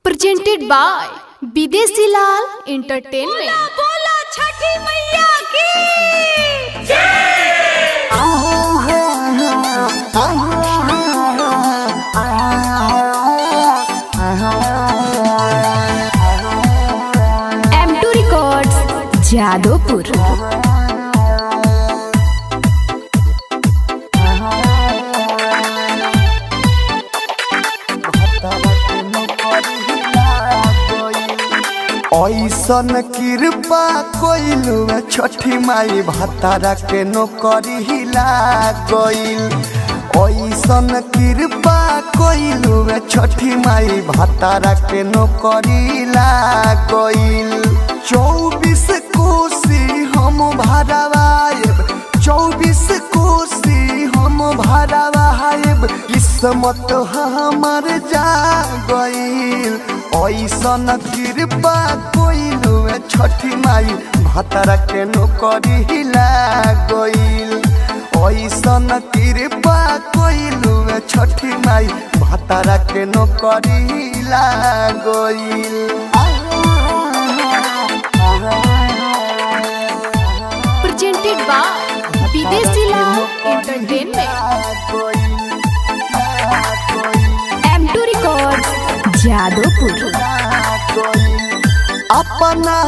presented by विदेशी लाल entertainment. बोला छठी मैया की M2 रिकॉर्ड्स जादोपुर। ऐसन कृपा कोइलू छठी माई भतारा के नौकरी हिला गइल। ऐसन कृपा कोइलू छठी माई भतारा के नौकरी हिला गइल। 24 कोसी हम भरवाएब, 24 कोसी हम भरवाएब, किस्मत हमर जा गइल। ऐसन कृपा कोइलू छठी माई भतारा के नौकरी हिला गइल। ऐसन कृपा कोइलू छठी माई भतारा के नौकरी हिला गइल। presented by विदेशी लाल एंटरटेनमेंट। M2 records Jadopur. अपना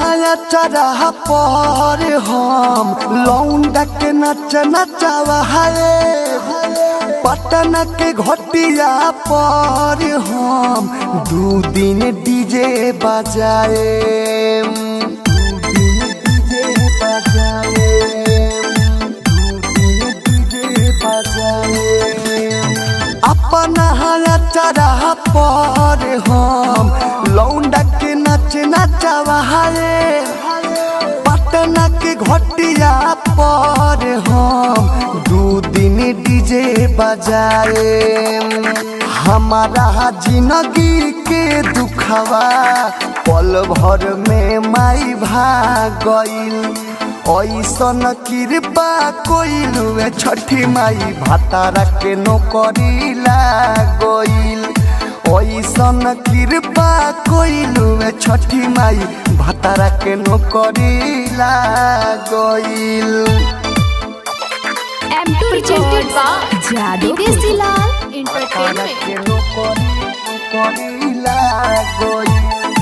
चरह पर हम लौंडा के नच नचावा है। पटना के घटिया पर हम 2 दिन डीजे बजाए, 2 दिन डीजे बजाए, 2 दिन डीजे बजाए। अपना चरह पर हम लौंडा के नच नचावा है। पटना के घटिया पर हम 2 दिन डीजे बजाए। हमारा जिंदगी के दुखवा पल भर में माई भाग गइल। ऐसन कृपा कोइलू छठी माई भतारा के नौकरी लाग गइल। ऐसन कृपा कोइलू छठी माई भतारा के नौकरी लाग गइल। M2 presented by विदेशी लाल एंटरटेनमेंट।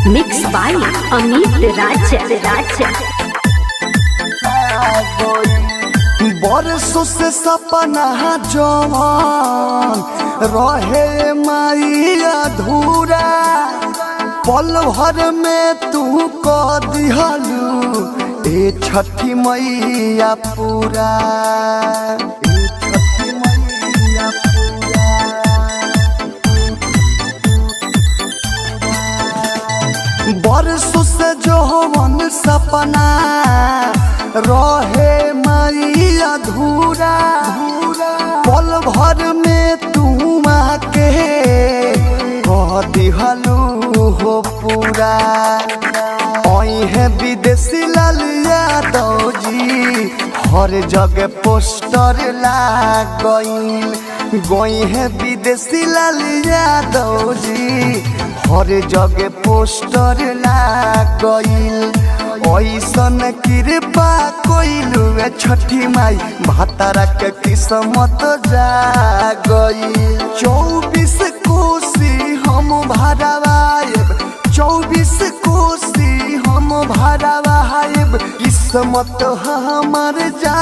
मिक्स बाय अमित राज। बरसों से सपना जवान रहे माई अधूरा, पल भर में तू कह दिहलू ए छठी मैया पूरा, ए छठी मैया पूरा। बरसों से जवान सपना रहे माई अधूरा, पल भर में तू आके कह दिहलू हो पूरा। है विदेशी लाल यादव जी हर जगह पोस्टर लाग गइल। गई है विदेशी लाल यादव जी हर जगह पोस्टर लाग गइल। ऐसन कृपा कोइलू छठी माई भतारा के किस्मत जा गइल। 24 कोसी हम भरवाएब, 24 कोसी हम भरवाएब, किस्मत हमर जा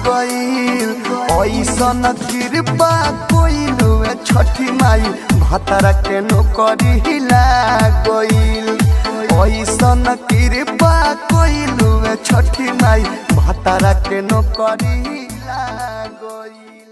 गइल। ऐसन कृपा कोइलू छठी माई भतारा के नौकरी हिला गइल। ऐसन कृपा कोइलू छठी माई भतारा के नौकरी हिला गइल।